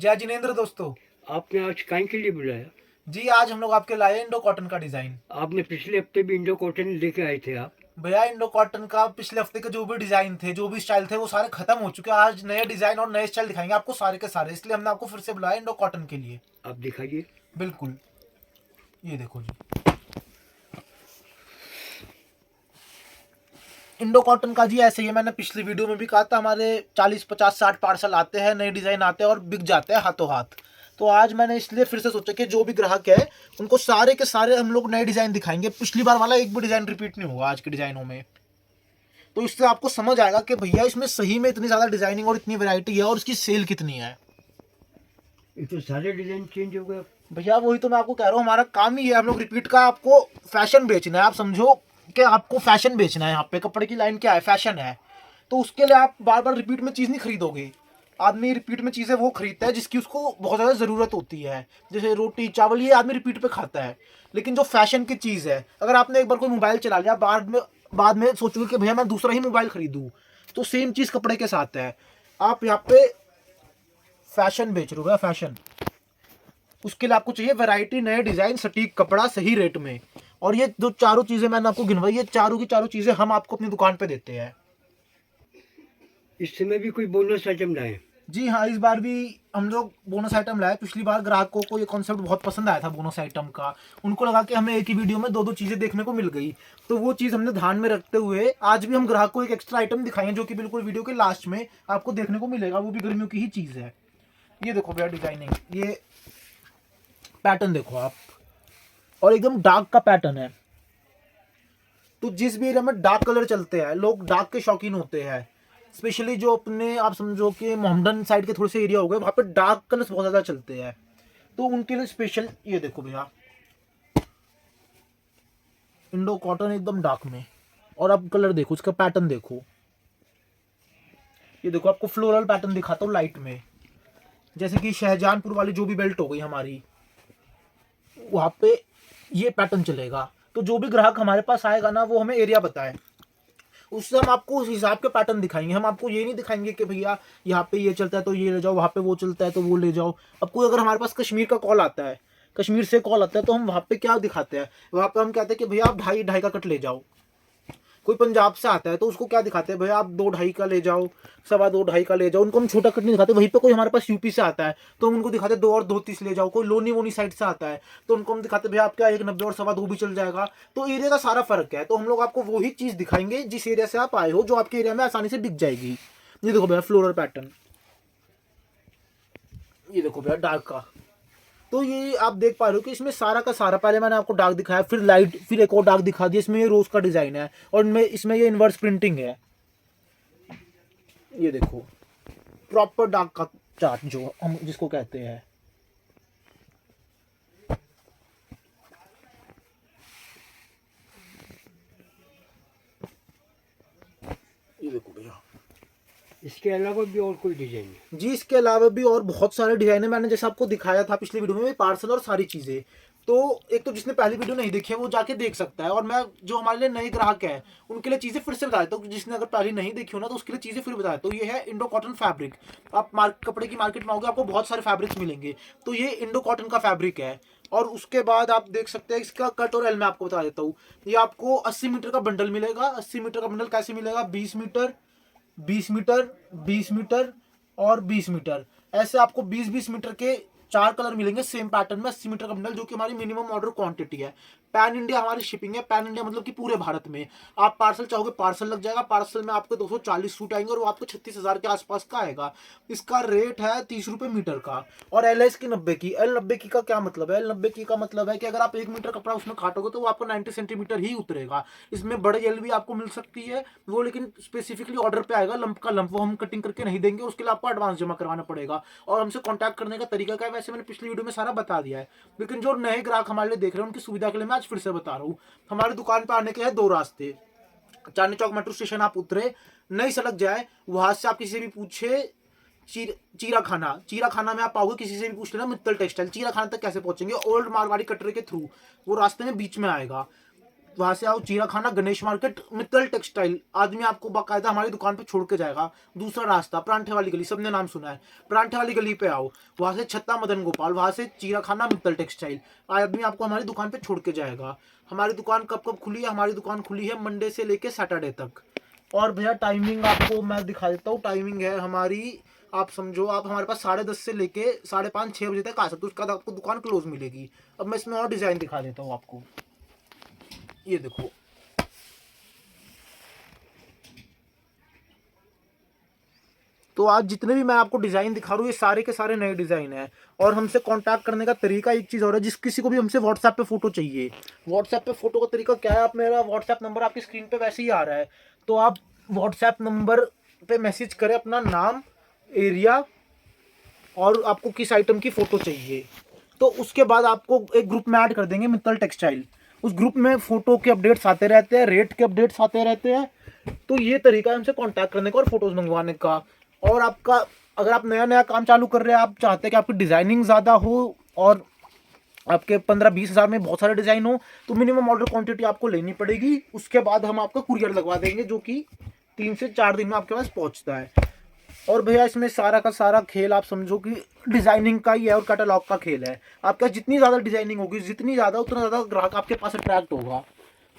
जय जिनेंद्र दोस्तों। आपने आज काय के लिए बुलाया? जी आज हम लोग आपके लाए इंडो कॉटन का डिजाइन। आपने पिछले हफ्ते भी इंडो कॉटन लेके आए थे आप। भैया इंडो कॉटन का पिछले हफ्ते के जो भी डिजाइन थे, जो भी स्टाइल थे, वो सारे खत्म हो चुके हैं। आज नए डिजाइन और नए स्टाइल दिखाएंगे आपको सारे के सारे, इसलिए हमने आपको फिर से बुलाया इंडो कॉटन के लिए। आप दिखाइए। बिल्कुल, ये देखो जी। इंडो कॉटन का जी ऐसे ही मैंने पिछली वीडियो में भी कहा था, हमारे 40 50 60 पार्सल आते हैं, नए डिजाइन आते हैं और बिक जाते हैं हाथों हाथ। तो आज मैंने इसलिए फिर से सोचा कि जो भी ग्राहक है उनको सारे के सारे हम लोग नए डिजाइन दिखाएंगे। पिछली बार वाला एक भी डिजाइन रिपीट नहीं होगा आज के डिजाइनों में। तो इससे आपको समझ आएगा कि भैया इसमें सही में इतनी ज्यादा डिजाइनिंग और इतनी वैरायटी है और इसकी सेल कितनी है। ये तो सारे डिजाइन चेंज हो गए। भैया वही तो मैं आपको कह रहा हूँ, हमारा काम ही है, हम लोग रिपीट का आपको फैशन बेचना है। आप समझो कि आपको फैशन बेचना है। यहाँ पे कपड़े की लाइन क्या है, फैशन है। तो उसके लिए आप बार बार रिपीट में चीज़ नहीं खरीदोगे। आदमी रिपीट में चीज़ें वो खरीदता है जिसकी उसको बहुत ज़्यादा ज़रूरत होती है। जैसे रोटी चावल, ये आदमी रिपीट पे खाता है। लेकिन जो फैशन की चीज़ है, अगर आपने एक बार कोई मोबाइल चला लिया, बाद में सोचोगे कि भैया मैं दूसरा ही मोबाइल खरीदूँ, तो सेम चीज़ कपड़े के साथ है। आप यहाँ पे फैशन बेच रहे हो, फैशन। उसके लिए आपको चाहिए वैरायटी, नए डिजाइन, सटीक कपड़ा, सही रेट में। और ये जो चारों चीजें मैंने आपको गिनवाई, ये चारों की चारों चीजें हम आपको अपनी दुकान पे देते हैं। इस समय भी कोई बोनस आइटम लाए? जी हाँ, इस बार भी हम लोग बोनस आइटम लाए। पिछली बार ग्राहकों को ये कॉन्सेप्ट बहुत पसंद आया था बोनस आइटम का। उनको लगा कि हमें एक ही वीडियो में दो दो चीजें देखने को मिल गई। तो वो चीज हमने ध्यान में रखते हुए आज भी हम ग्राहक को एक एक्स्ट्रा आइटम दिखाएंगे, जो कि बिल्कुल वीडियो के लास्ट में आपको देखने को मिलेगा। वो भी गर्मियों की ही चीज है। ये देखो भैया डिजाइनिंग, ये पैटर्न देखो आप, और एकदम डार्क का पैटर्न है। तो जिस भी एरिया में डार्क कलर चलते हैं, लोग डार्क के शौकीन होते हैं। स्पेशली जो अपने आप समझो कि मोहम्मडन साइड के थोड़े से एरिया हो गए, वहाँ पे डार्क कलर्स बहुत ज़्यादा चलते हैं। तो उनके लिए स्पेशल ये देखो भैया, इंडो कॉटन एकदम डार्क में। और अब कलर देखो, इसका पैटर्न देखो। ये देखो, आपको फ्लोरल पैटर्न दिखाता हूँ लाइट में। जैसे कि शाहजहानपुर वाली जो भी बेल्ट हो गई हमारी, वहाँ पे ये पैटर्न चलेगा। तो जो भी ग्राहक हमारे पास आएगा ना, वो हमें एरिया बताए, उससे हम आपको उस हिसाब के पैटर्न दिखाएंगे। हम आपको ये नहीं दिखाएंगे कि भैया यहाँ पे ये चलता है तो ये ले जाओ, वहाँ पे वो चलता है तो वो ले जाओ। अब कोई अगर हमारे पास कश्मीर का कॉल आता है, कश्मीर से कॉल आता है, तो हम वहाँ पे क्या दिखाते हैं, वहाँ पे हम कहते हैं कि भैया आप ढाई ढाई का कट ले जाओ। कोई पंजाब से आता है तो उसको क्या दिखाते हैं, भैया आप 2 ढाई का ले जाओ, 2.25 का ले जाओ। उनको हम छोटा कट नहीं दिखाते। वहीं पे कोई हमारे पास यूपी से आता है तो हम उनको दिखाते 2 और 2.30 ले जाओ। कोई लोनी वोनी साइड से आता है तो उनको हम दिखाते भैया आप क्या 1.90 और 2.25 भी चल जाएगा। तो एरिया का सारा फर्क है। तो हम लोग आपको वही चीज़ दिखाएंगे जिस एरिया से आप आए हो, जो आपके एरिया में आसानी से बिक जाएगी। ये देखो भैया फ्लोरल पैटर्न, ये देखो भैया डार्क का। तो ये आप देख पा रहे हो कि इसमें सारा का सारा, पहले मैंने आपको डार्क दिखाया, फिर लाइट, फिर एक और डार्क दिखा दिया। इसमें ये रोज का डिजाइन है और इसमें ये इनवर्स प्रिंटिंग है। ये देखो प्रॉपर डार्क का चार्ट जो हम जिसको कहते हैं। ये देखो भैया, इसके अलावा भी और कोई डिजाइन है? जी इसके अलावा भी और बहुत सारे डिजाइन है। मैंने जैसे आपको दिखाया था पिछली वीडियो में पार्सल और सारी चीजें। तो एक तो जिसने पहली वीडियो नहीं देखी है वो जाके देख सकता है। और मैं जो हमारे लिए नए ग्राहक है उनके लिए चीजें फिर से बता देता हूँ। जिसने अगर पहले नहीं देखी हो ना, तो उसके लिए चीजें फिर बता देता हूँ। ये है इंडो कॉटन फैब्रिक। आप कपड़े की मार्केट में आओगे, आपको बहुत सारे फैब्रिक्स मिलेंगे। तो ये इंडो कॉटन का फैब्रिक है। और उसके बाद आप देख सकते हैं इसका कट और एल मैं आपको बता देता हूँ। ये आपको 80 मीटर का बंडल मिलेगा। 80 मीटर का बंडल कैसे मिलेगा, 20 मीटर, 20 मीटर, 20 मीटर और 20 मीटर। ऐसे आपको 20-20 मीटर के 4 कलर मिलेंगे सेम पैटर्न में। 80 मीटर का बंडल, जो कि हमारी मिनिमम ऑर्डर क्वांटिटी है। पैन इंडिया हमारी शिपिंग है। पैन इंडिया मतलब कि पूरे भारत में। आप पार्सल चाहोगे पार्सल लग जाएगा। पार्सल में आपको 240 सूट आएंगे और वो आपको 36,000 के आसपास का आएगा। इसका रेट है 30 रुपये मीटर का। और एल है इसकी 90 की। एल 90 की का क्या मतलब है, एल 90 की का मतलब है कि अगर आप 1 मीटर कपड़ा उसमें काटोगे तो वो आपको 90 सेंटीमीटर ही उतरेगा। इसमें बड़े एल भी आपको मिल सकती है, वो लेकिन स्पेसिफिकली ऑर्डर पे आएगा। लंप का लंप, वो हम कटिंग करके नहीं देंगे, उसके लिए आपको एडवांस जमा करवाना पड़ेगा। और हमसे कांटेक्ट करने का तरीका क्या है, वैसे मैंने पिछली वीडियो में सारा बता दिया है। लेकिन जो नए ग्राहक हमारे लिए देख रहे हैं उनकी सुविधा के लिए मैं आज फिर से बता रहा हूँ। हमारी दुकान पर आने के हैं 2 रास्ते। चांदनी चौक मेट्रो स्टेशन आप उतरे, नई सड़क जाए, वहां से आप किसी से भी पूछे चीरा खाना, चीरा खाना में आप पाओगे। किसी से भी पूछ लेना मित्तल टेक्सटाइल। चीरा खाना तक कैसे पहुंचेंगे, ओल्ड मारवाड़ी कटरे के थ्रू, वो रास्ते में बीच में आएगा। वहां से आओ चीरा खाना, गणेश मार्केट, मित्तल टेक्सटाइल, आदमी आपको बाकायदा हमारी दुकान पे छोड़ के जाएगा। दूसरा रास्ता परांठे वाली गली, सबने नाम सुना है, परांठे वाली गली पे आओ, वहां से छत्ता मदन गोपाल, वहां से चीरा खाना, मित्तल टेक्सटाइल, आदमी आपको हमारी दुकान पे छोड़ के जाएगा। हमारी दुकान कब कब खुली है? हमारी दुकान खुली है मंडे से लेके सैटरडे तक। और भैया टाइमिंग आपको मैं दिखा देता हूँ, टाइमिंग है हमारी, आप समझो आप हमारे पास 10:30 से लेके 5:30 6 बजे तक आ सकते हो, उसके बाद आपको दुकान क्लोज मिलेगी। अब मैं इसमें और डिजाइन दिखा देता हूँ आपको, ये देखो। तो आज जितने भी मैं आपको डिजाइन दिखा रहा हूँ ये सारे के सारे नए डिजाइन हैं। और हमसे कांटेक्ट करने का तरीका एक चीज और है, जिस किसी को भी हमसे व्हाट्सएप पे फोटो चाहिए, व्हाट्सएप पे फोटो का तरीका क्या है, आप मेरा व्हाट्सएप नंबर आपकी स्क्रीन पे वैसे ही आ रहा है, तो आप व्हाट्सएप नंबर पे मैसेज करें अपना नाम, एरिया और आपको किस आइटम की फोटो चाहिए, तो उसके बाद आपको एक ग्रुप में ऐड कर देंगे मित्तल टेक्सटाइल। उस ग्रुप में फोटो के अपडेट्स आते रहते हैं, रेट के अपडेट्स आते रहते हैं। तो ये तरीका है हमसे कांटेक्ट करने का और फोटोज मंगवाने का। और आपका अगर आप नया नया काम चालू कर रहे हैं, आप चाहते हैं कि आपकी डिजाइनिंग ज़्यादा हो और आपके 15-20 हज़ार में बहुत सारे डिजाइन हो, तो मिनिमम ऑर्डर क्वांटिटी आपको लेनी पड़ेगी। उसके बाद हम आपका कुरियर लगवा देंगे, जो कि 3 से 4 दिन में आपके पास पहुंचता है। और भैया इसमें सारा का सारा खेल आप समझो कि डिजाइनिंग का ही है और कैटलॉग का खेल है। आपके पास जितनी ज़्यादा डिजाइनिंग होगी, जितनी ज़्यादा उतना ज़्यादा ग्राहक आपके पास अट्रैक्ट होगा।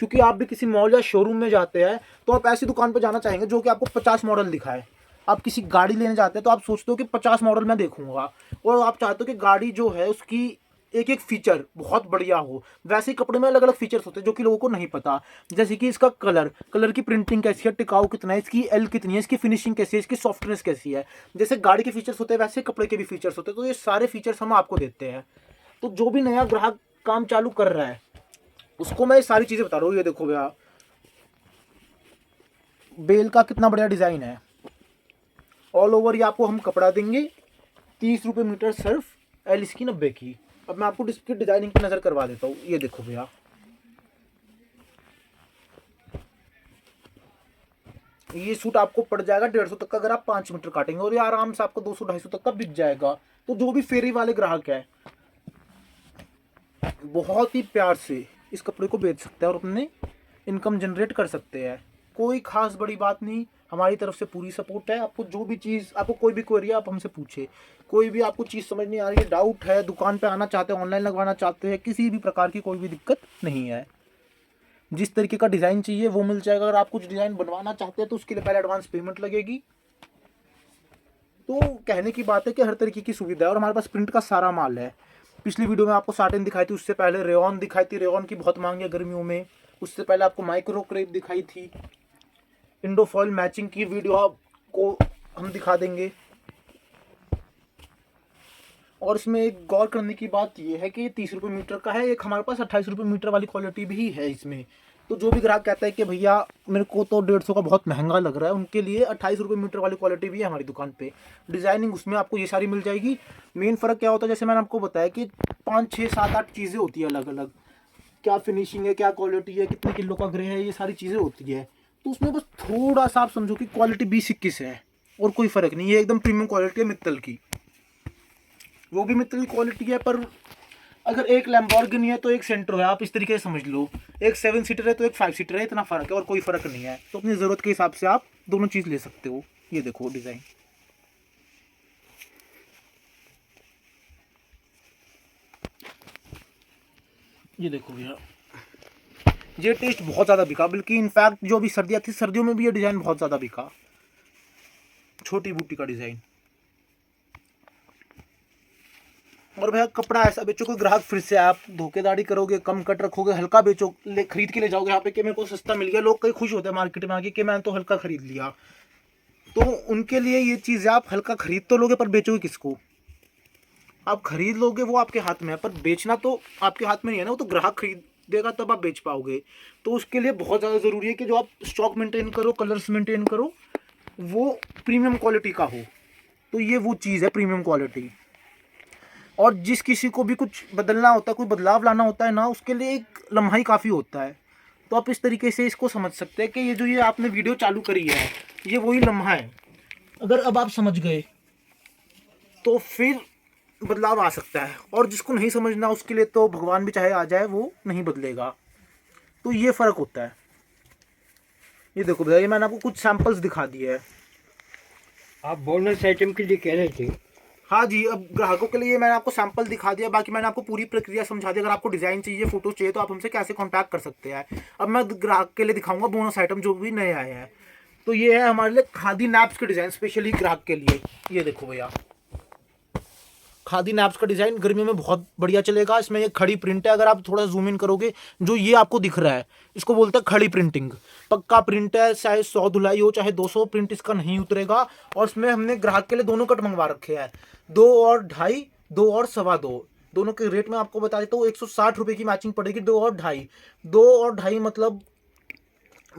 क्योंकि आप भी किसी मॉल या शोरूम में जाते हैं तो आप ऐसी दुकान पर जाना चाहेंगे जो कि आपको 50 मॉडल दिखाए। आप किसी गाड़ी लेने जाते हैं तो आप सोचते हो कि 50 मॉडल मैं देखूंगा, और आप चाहते हो कि गाड़ी जो है उसकी एक एक फीचर बहुत बढ़िया हो। वैसे ही कपड़े में अलग अलग फीचर्स होते हैं जो कि लोगों को नहीं पता, जैसे कि इसका कलर की प्रिंटिंग कैसी है, टिकाऊ कितना है, इसकी एल कितनी है, इसकी फिनिशिंग कैसी है, इसकी सॉफ्टनेस कैसी है। जैसे गाड़ी के फीचर्स होते हैं वैसे कपड़े के भी फीचर्स होते हैं, तो ये सारे फीचर्स हम आपको देते हैं। तो जो भी नया ग्राहक काम चालू कर रहा है उसको मैं ये सारी चीज़ें बता रहा हूँ। ये देखो भैया, बेल का कितना बढ़िया डिज़ाइन है, ऑल ओवर ये आपको हम कपड़ा देंगे, 30 रुपये मीटर सर्फ, एल इसकी 90 की। अब मैं आपको इसकी डिजाइनिंग की नज़र करवा देता हूँ। ये देखो भैया, ये सूट आपको पड़ जाएगा 150 तक का अगर आप 5 मीटर काटेंगे, और ये आराम से आपको 200-250 तक का बिक जाएगा। तो जो भी फेरी वाले ग्राहक है बहुत ही प्यार से इस कपड़े को बेच सकते हैं और अपने इनकम जनरेट कर सकते हैं। कोई खास बड़ी बात नहीं, हमारी तरफ से पूरी सपोर्ट है। आपको जो भी चीज़, आपको कोई भी क्वेरी है आप हमसे पूछे, कोई भी आपको चीज़ समझ नहीं आ रही है, डाउट है, दुकान पे आना चाहते हैं, ऑनलाइन लगवाना चाहते हैं, किसी भी प्रकार की कोई भी दिक्कत नहीं है। जिस तरीके का डिज़ाइन चाहिए वो मिल जाएगा। अगर आप कुछ डिज़ाइन बनवाना चाहते हैं तो उसके लिए पहले एडवांस पेमेंट लगेगी। तो कहने की बात है कि हर तरीके की सुविधा है और हमारे पास प्रिंट का सारा माल है। पिछली वीडियो में आपको साटिन दिखाई थी, उससे पहले रेयॉन दिखाई थी, रेयॉन की बहुत मांग है गर्मियों में। उससे पहले आपको माइक्रो क्रेप दिखाई थी, इंडो फॉइल मैचिंग की वीडियो आपको हम दिखा देंगे। और इसमें एक गौर करने की बात यह है कि 30 रुपये मीटर का है, एक हमारे पास 28 रुपये मीटर वाली क्वालिटी भी है इसमें। तो जो भी ग्राहक कहता है कि भैया मेरे को तो 150 का बहुत महंगा लग रहा है, उनके लिए 28 रुपये मीटर वाली क्वालिटी भी है हमारी दुकान पे। डिज़ाइनिंग उसमें आपको ये सारी मिल जाएगी। मेन फ़र्क क्या होता है, जैसे मैंने आपको बताया कि 5 6 7 8 चीज़ें होती है अलग अलग, क्या फिनिशिंग है, क्या क्वालिटी है, कितने किलो का ग्रे है, ये सारी चीज़ें होती है। तो उसमें बस थोड़ा सा आप समझो कि क्वालिटी 20-21 है और कोई फ़र्क नहीं है। एकदम प्रीमियम क्वालिटी है मित्तल की, वो भी मित्तल की क्वालिटी है। पर अगर एक लैम्बोर्गिनी है तो एक सेंट्रो है, आप इस तरीके से समझ लो। एक 7 सीटर है तो एक 5 सीटर है, इतना फ़र्क है और कोई फ़र्क नहीं है। तो अपनी ज़रूरत के हिसाब से आप दोनों चीज़ ले सकते हो। ये देखो डिज़ाइन, ये देखो भैया, ये टेस्ट बहुत ज़्यादा बिका, बल्कि इनफैक्ट जो भी सर्दियाँ थी सर्दियों में भी ये डिज़ाइन बहुत ज़्यादा बिका। छोटी बूटी का डिज़ाइन। और भैया कपड़ा ऐसा बेचो कोई ग्राहक फिर से, आप धोखेधाड़ी करोगे, कम कट रखोगे, हल्का बेचो, खरीद के ले जाओगे यहाँ पे कि मेरे को सस्ता मिल गया, लोग कई खुश होते हैं मार्केट में आके कि मैंने तो हल्का खरीद लिया। तो उनके लिए ये चीज़ है, आप हल्का खरीद तो लोगे पर बेचोगे किसको? आप खरीद लोगे वो आपके हाथ में है, पर बेचना तो आपके हाथ में नहीं है ना, वो तो ग्राहक खरीदेगा तब आप बेच पाओगे। तो उसके लिए बहुत ज़्यादा ज़रूरी है कि जो आप स्टॉक मेंटेन करो, कलर्स मेंटेन करो, वो प्रीमियम क्वालिटी का हो। तो ये वो चीज़ है प्रीमियम क्वालिटी। और जिस किसी को भी कुछ बदलना होता है, कोई बदलाव लाना होता है ना, उसके लिए एक लम्हा ही काफ़ी होता है। तो आप इस तरीके से इसको समझ सकते हैं कि ये जो ये आपने वीडियो चालू करी है ये वही लम्हा है। अगर अब आप समझ गए तो फिर बदलाव आ सकता है, और जिसको नहीं समझना उसके लिए तो भगवान भी चाहे आ जाए वो नहीं बदलेगा। तो ये फ़र्क होता है। ये देखो भैया, ये मैंने आपको कुछ सैंपल्स दिखा दिए हैं। आप बोनस आइटम के लिए कह रहे थे। हाँ जी, अब ग्राहकों के लिए मैंने आपको सैंपल दिखा दिया, बाकी मैंने आपको पूरी प्रक्रिया समझा दी। अगर आपको डिज़ाइन चाहिए, फोटो चाहिए, तो आप हमसे कैसे कांटेक्ट कर सकते हैं। अब मैं ग्राहक के लिए दिखाऊंगा बोनस आइटम जो भी नए आए हैं। तो ये है हमारे लिए खादी नैप्स के डिज़ाइन, स्पेशली ग्राहक के लिए। ये देखो भैया, खादी नैप्स का डिज़ाइन गर्मियों में बहुत बढ़िया चलेगा। इसमें ये खड़ी प्रिंट है। अगर आप थोड़ा जूम इन करोगे, जो ये आपको दिख रहा है, इसको बोलते हैं खड़ी प्रिंटिंग। पक्का प्रिंट है, चाहे 100 धुलाई हो चाहे 200, प्रिंट इसका नहीं उतरेगा। और इसमें हमने ग्राहक के लिए दोनों कट मंगवा रखे हैं, 2 और 2.5, 2 और 2.25। दोनों के रेट में आपको बता देता हूँ, 160 रुपये की मैचिंग पड़ेगी। 2 और 2.5, 2 और 2.5 मतलब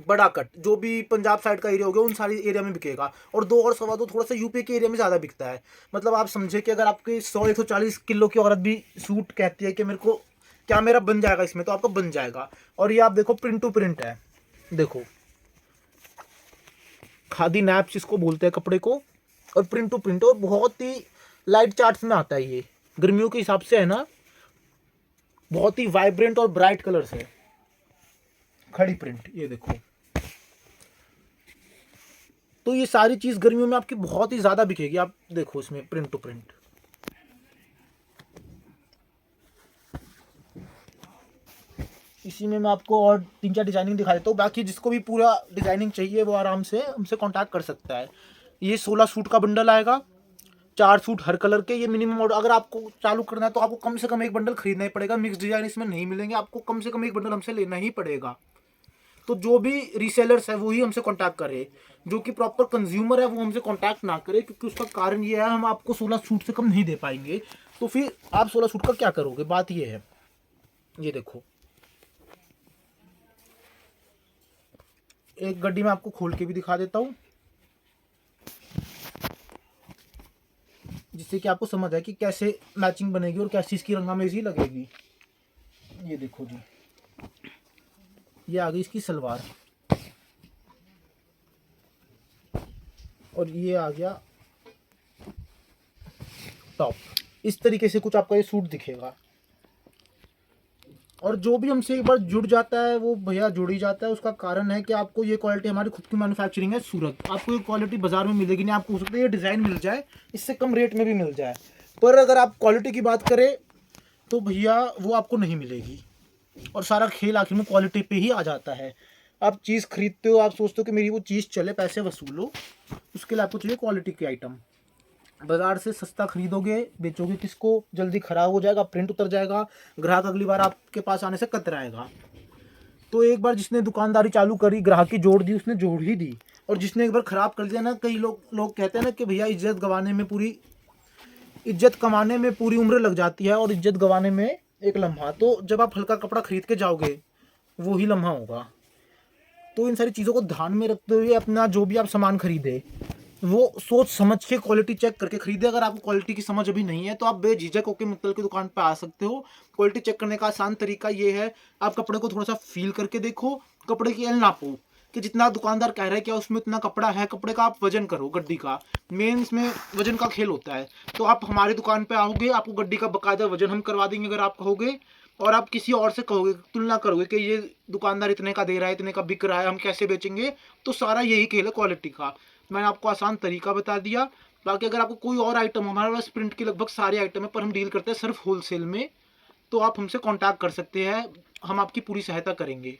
बड़ा कट, जो भी पंजाब साइड का एरिया हो गया उन सारी एरिया में बिकेगा। और 2 और 2.25 थोड़ा सा यूपी के एरिया में ज़्यादा बिकता है। मतलब आप समझे कि अगर आपके 100-140 किलो की औरत भी सूट कहती है कि मेरे को क्या मेरा बन जाएगा इसमें, तो आपका बन जाएगा। और ये आप देखो, प्रिंट टू प्रिंट है। देखो, खादी नैप्स इसको बोलते हैं कपड़े को, और प्रिंट टू प्रिंट, और बहुत ही लाइट चार्ट्स में आता है। ये गर्मियों के हिसाब से है ना, बहुत ही वाइब्रेंट और ब्राइट कलर्स है। खड़ी प्रिंट, ये देखो। तो ये सारी चीज गर्मियों में आपकी बहुत ही ज्यादा बिकेगी। आप देखो इसमें प्रिंट टू प्रिंट। इसी में मैं आपको और 3-4 डिजाइनिंग दिखा देता हूँ। बाकी जिसको भी पूरा डिजाइनिंग चाहिए वो आराम से हमसे कांटेक्ट कर सकता है। ये 16 सूट का बंडल आएगा, 4 सूट हर कलर के। ये मिनिमम ऑर्डर, अगर आपको चालू करना है तो आपको कम से कम एक बंडल खरीदना ही पड़ेगा। मिक्स डिजाइन इसमें नहीं मिलेंगे, आपको कम से कम एक बंडल हमसे लेना ही पड़ेगा। तो जो भी रीसेलर्स है वही हमसे कांटेक्ट करे, जो कि प्रॉपर कंज्यूमर है वो हमसे कांटेक्ट ना करे, क्योंकि उसका कारण ये है हम आपको 16 सूट से कम नहीं दे पाएंगे। तो फिर आप 16 सूट का क्या करोगे, बात ये है। ये देखो, एक गड्डी में आपको खोल के भी दिखा देता हूँ, जिससे कि आपको समझ आए कि कैसे मैचिंग बनेगी और कैसी इसकी रंगामेजी लगेगी। ये देखो जी, ये आ गई इसकी सलवार, और ये आ गया टॉप। इस तरीके से कुछ आपका ये सूट दिखेगा। और जो भी हमसे एक बार जुड़ जाता है वो भैया जुड़ ही जाता है। उसका कारण है कि आपको ये क्वालिटी, हमारी खुद की मैन्युफैक्चरिंग है सूरत, आपको ये क्वालिटी बाजार में मिलेगी नहीं। आपको हो सकता है ये डिज़ाइन मिल जाए, इससे कम रेट में भी मिल जाए, पर अगर आप क्वालिटी की बात करें तो भैया वो आपको नहीं मिलेगी। और सारा खेल आखिर में क्वालिटी पे ही आ जाता है। आप चीज़ खरीदते हो, आप सोचते हो कि मेरी वो चीज़ चले, पैसे वसूलो, उसके लिए आपको चाहिए क्वालिटी की आइटम। बाजार से सस्ता खरीदोगे, बेचोगे किसको, जल्दी खराब हो जाएगा, प्रिंट उतर जाएगा, ग्राहक अगली बार आपके पास आने से कतराएगा। तो एक बार जिसने दुकानदारी चालू करी, ग्राहक की जोड़ दी, उसने जोड़ ही दी। और जिसने एक बार खराब कर दिया ना, कई लोग कहते हैं ना कि भैया इज्जत कमाने में पूरी उम्र लग जाती है और इज्जत गंवाने में एक लम्हा। तो जब आप हल्का कपड़ा खरीद के जाओगे वो ही लम्हा होगा। तो इन सारी चीज़ों को ध्यान में रखते हुए अपना जो भी आप सामान खरीदे वो सोच समझ के क्वालिटी चेक करके खरीदे। अगर आपको क्वालिटी की समझ अभी नहीं है तो आप बेझिझक होकर मित्तल की दुकान पर आ सकते हो। क्वालिटी चेक करने का आसान तरीका ये है, आप कपड़े को थोड़ा सा फील करके देखो, कपड़े की एल नापो कि जितना दुकानदार कह रहा है क्या उसमें उतना कपड़ा है, कपड़े का आप वजन करो, गड्डी का मेन इसमें वजन का खेल होता है। तो आप हमारी दुकान पे आओगे, आपको गड्डी का बकायदा वजन हम करवा देंगे अगर आप कहोगे। और आप किसी और से कहोगे, तुलना करोगे कि ये दुकानदार इतने का दे रहा है, इतने का बिक रहा है, हम कैसे बेचेंगे। तो सारा यही खेल है क्वालिटी का। मैंने आपको आसान तरीका बता दिया। बाकी अगर आपको कोई और आइटम, हमारे पास प्रिंट की लगभग सारे आइटम है, पर हम डील करते हैं सिर्फ होलसेल में, तो आप हमसे कांटेक्ट कर सकते हैं, हम आपकी पूरी सहायता करेंगे।